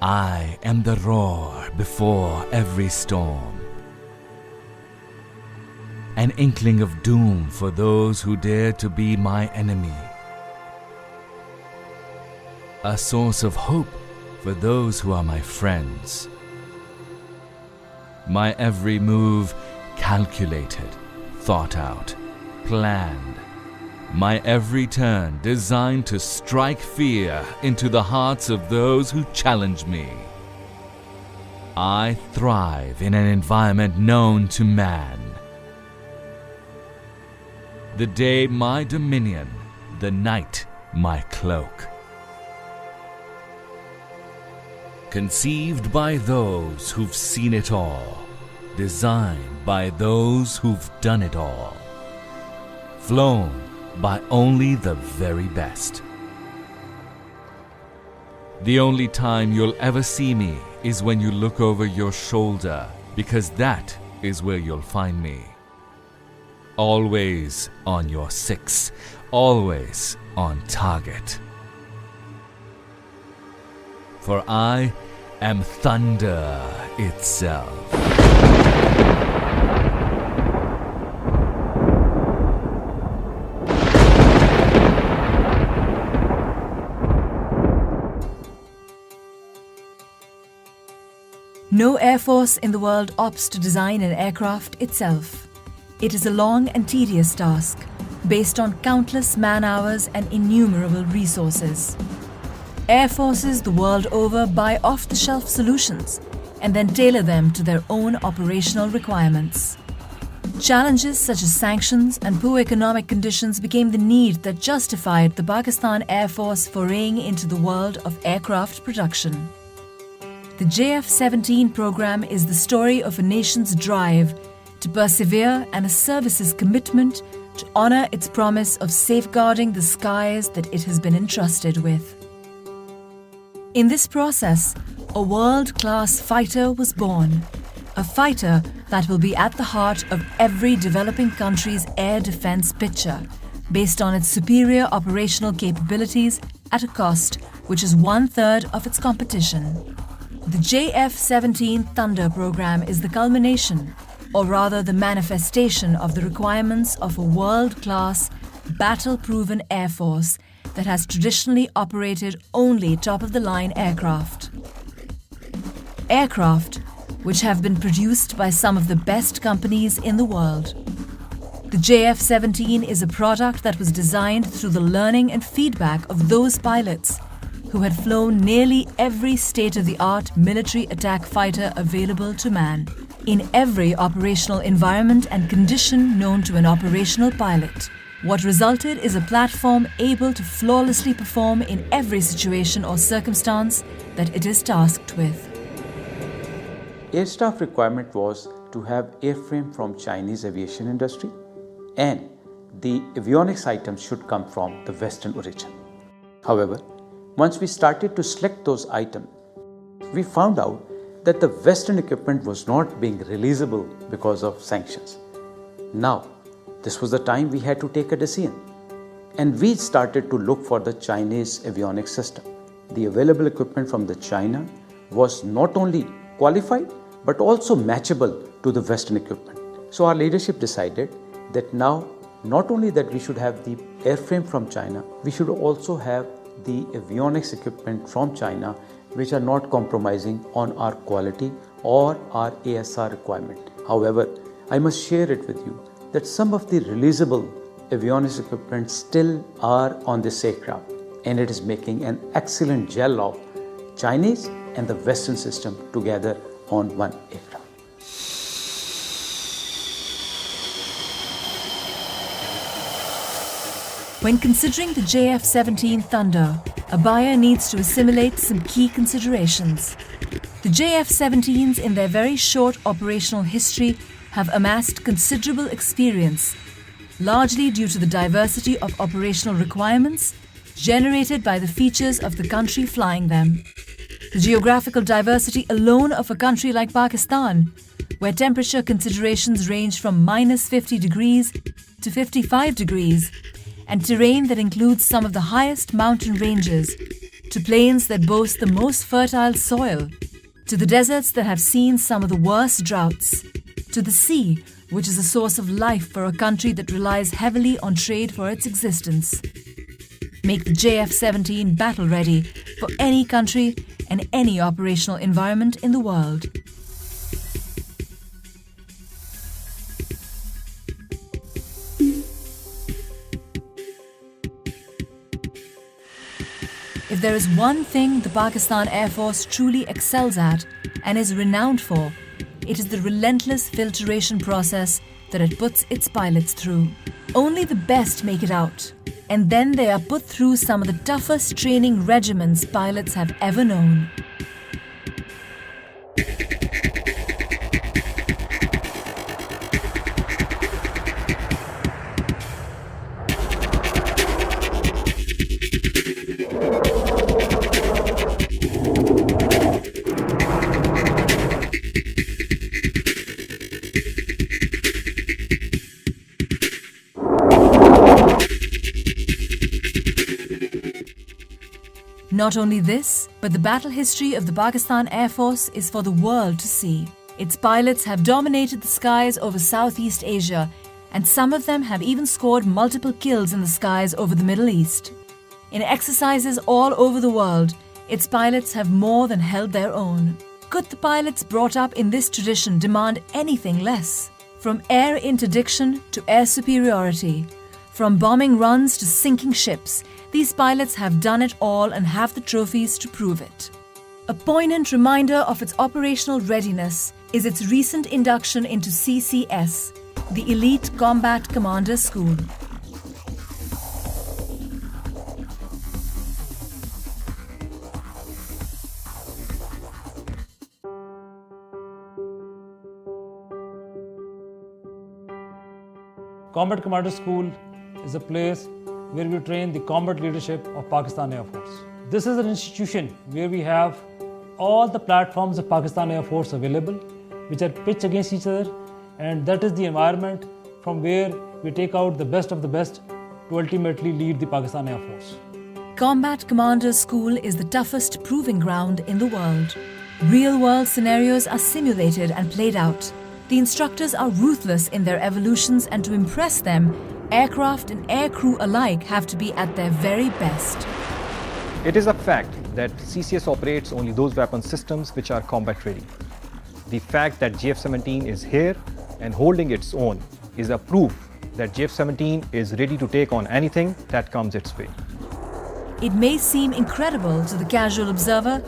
I am the roar before every storm, an inkling of doom for those who dare to be my enemy, a source of hope for those who are my friends. My every move calculated, thought out, planned. My every turn designed to strike fear into the hearts of those who challenge me. I thrive in an environment known to man. The day my dominion, the night my cloak. Conceived by those who've seen it all, designed by those who've done it all, flown by only the very best. The only time you'll ever see me is when you look over your shoulder, because that is where you'll find me. Always on your six, always on target. For I am thunder itself. No air force in the world opts to design an aircraft itself. It is a long and tedious task, based on countless man-hours and innumerable resources. Air forces the world over buy off-the-shelf solutions and then tailor them to their own operational requirements. Challenges such as sanctions and poor economic conditions became the need that justified the Pakistan Air Force foraying into the world of aircraft production. The JF-17 program is the story of a nation's drive to persevere and a service's commitment to honor its promise of safeguarding the skies that it has been entrusted with. In this process, a world-class fighter was born, a fighter that will be at the heart of every developing country's air defense picture, based on its superior operational capabilities at a cost which is 1/3 of its competition. The JF-17 Thunder program is the culmination, or rather the manifestation of the requirements of a world-class, battle-proven air force that has traditionally operated only top-of-the-line aircraft. Aircraft which have been produced by some of the best companies in the world. The JF-17 is a product that was designed through the learning and feedback of those pilots who had flown nearly every state-of-the-art military attack fighter available to man, in every operational environment and condition known to an operational pilot. What resulted is a platform able to flawlessly perform in every situation or circumstance that it is tasked with. Air staff requirement was to have airframe from Chinese aviation industry, and the avionics items should come from the Western origin. However, once we started to select those items, we found out that the Western equipment was not being releasable because of sanctions. Now, this was the time we had to take a decision, and we started to look for the Chinese avionics system. The available equipment from the China was not only qualified but also matchable to the Western equipment. So our leadership decided that now not only that we should have the airframe from China, we should also have the avionics equipment from China, which are not compromising on our quality or our ASR requirement. However, I must share it with you that some of the releasable avionics equipment still are on this aircraft, and it is making an excellent gel of Chinese and the Western system together on one aircraft. When considering the JF-17 Thunder, a buyer needs to assimilate some key considerations. The JF-17s, in their very short operational history, have amassed considerable experience, largely due to the diversity of operational requirements generated by the features of the country flying them. The geographical diversity alone of a country like Pakistan, where temperature considerations range from -50 degrees to 55 degrees, and terrain that includes some of the highest mountain ranges, to plains that boast the most fertile soil, to the deserts that have seen some of the worst droughts, to the sea, which is a source of life for a country that relies heavily on trade for its existence. Make the JF-17 battle ready for any country and any operational environment in the world. If there is one thing the Pakistan Air Force truly excels at and is renowned for, it is the relentless filtration process that it puts its pilots through. Only the best make it out, and then they are put through some of the toughest training regimens pilots have ever known. Not only this, but the battle history of the Pakistan Air Force is for the world to see. Its pilots have dominated the skies over Southeast Asia, and some of them have even scored multiple kills in the skies over the Middle East. In exercises all over the world, its pilots have more than held their own. Could the pilots brought up in this tradition demand anything less? From air interdiction to air superiority, from bombing runs to sinking ships, these pilots have done it all and have the trophies to prove it. A poignant reminder of its operational readiness is its recent induction into CCS, the Elite Combat Commander School. Combat Commander School is a place where we train the combat leadership of Pakistan Air Force. This is an institution where we have all the platforms of Pakistan Air Force available, which are pitched against each other, and that is the environment from where we take out the best of the best to ultimately lead the Pakistan Air Force. Combat Commander School is the toughest proving ground in the world. Real-world scenarios are simulated and played out. The instructors are ruthless in their evolutions, and to impress them, aircraft and aircrew alike have to be at their very best. It is a fact that CCS operates only those weapon systems which are combat ready. The fact that JF-17 is here and holding its own is a proof that JF-17 is ready to take on anything that comes its way. It may seem incredible to the casual observer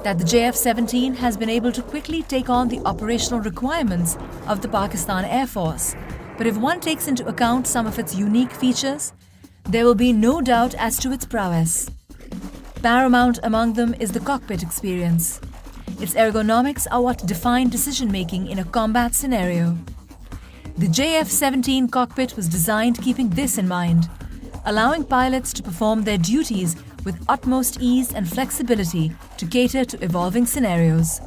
that the JF-17 has been able to quickly take on the operational requirements of the Pakistan Air Force. But if one takes into account some of its unique features, there will be no doubt as to its prowess. Paramount among them is the cockpit experience. Its ergonomics are what define decision-making in a combat scenario. The JF-17 cockpit was designed keeping this in mind, allowing pilots to perform their duties with utmost ease and flexibility to cater to evolving scenarios.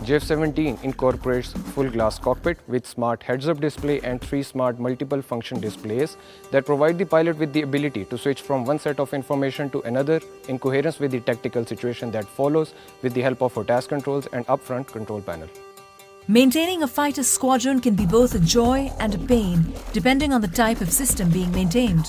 JF-17 incorporates full glass cockpit with smart heads-up display and 3 smart multiple function displays that provide the pilot with the ability to switch from one set of information to another in coherence with the tactical situation that follows with the help of a task controls and upfront control panel. Maintaining a fighter squadron can be both a joy and a pain, depending on the type of system being maintained.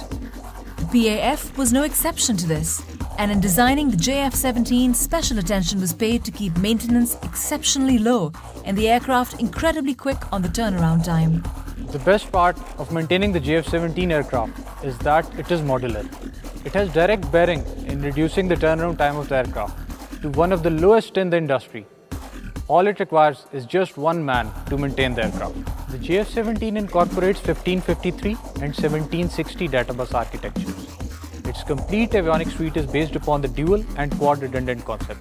The PAF was no exception to this, and in designing the JF-17, special attention was paid to keep maintenance exceptionally low and the aircraft incredibly quick on the turnaround time. The best part of maintaining the JF-17 aircraft is that it is modular. It has direct bearing in reducing the turnaround time of the aircraft to one of the lowest in the industry. All it requires is just one man to maintain the aircraft. The JF-17 incorporates 1553 and 1760 databus architectures. Its complete avionics suite is based upon the dual and quad redundant concept.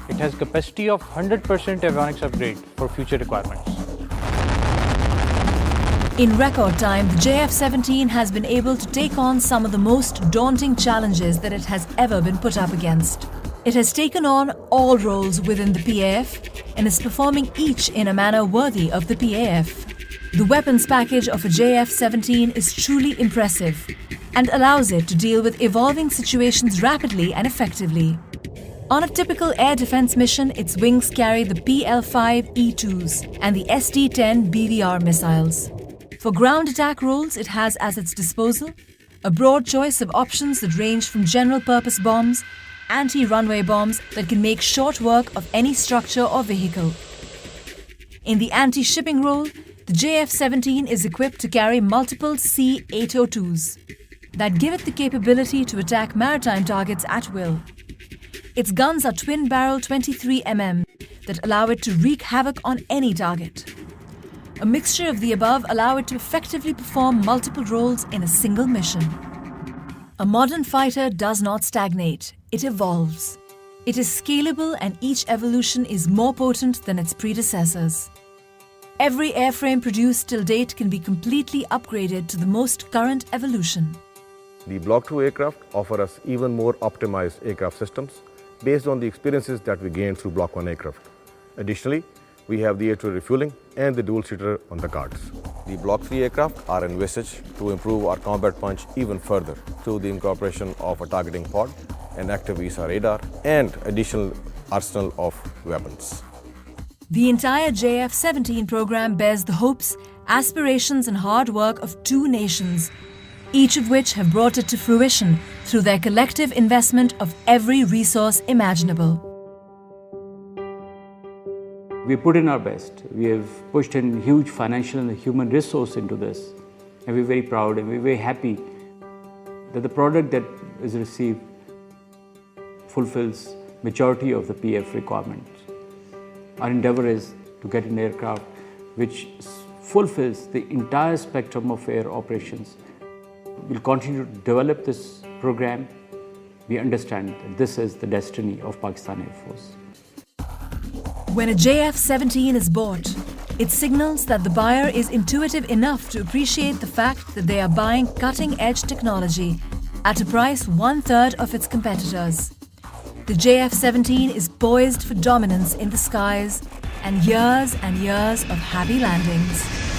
It has capacity of 100% avionics upgrade for future requirements. In record time, the JF-17 has been able to take on some of the most daunting challenges that it has ever been put up against. It has taken on all roles within the PAF and is performing each in a manner worthy of the PAF. The weapons package of a JF-17 is truly impressive. and allows it to deal with evolving situations rapidly and effectively. On a typical air defense mission, its wings carry the PL-5E2s and the SD-10 BVR missiles. For ground attack roles, it has at its disposal a broad choice of options that range from general-purpose bombs, anti-runway bombs that can make short work of any structure or vehicle. In the anti-shipping role, the JF-17 is equipped to carry multiple C-802s that give it the capability to attack maritime targets at will. Its guns are twin-barrel 23mm that allow it to wreak havoc on any target. A mixture of the above allow it to effectively perform multiple roles in a single mission. A modern fighter does not stagnate, it evolves. It is scalable and each evolution is more potent than its predecessors. Every airframe produced till date can be completely upgraded to the most current evolution. The Block 2 aircraft offer us even more optimized aircraft systems based on the experiences that we gained through Block 1 aircraft. Additionally, we have the air-to-air refueling and the dual-seater on the cards. The Block 3 aircraft are envisaged to improve our combat punch even further through the incorporation of a targeting pod, an active ESA radar, and additional arsenal of weapons. The entire JF-17 program bears the hopes, aspirations and hard work of two nations, each of which have brought it to fruition through their collective investment of every resource imaginable. We put in our best. We have pushed in huge financial and human resource into this. And we're very proud and we're very happy that the product that is received fulfills majority of the PF requirements. Our endeavor is to get an aircraft which fulfills the entire spectrum of air operations. We'll continue to develop this program. We understand that this is the destiny of Pakistan Air Force. When a JF-17 is bought, it signals that the buyer is intuitive enough to appreciate the fact that they are buying cutting-edge technology at a price 1/3 of its competitors. The JF-17 is poised for dominance in the skies and years of happy landings.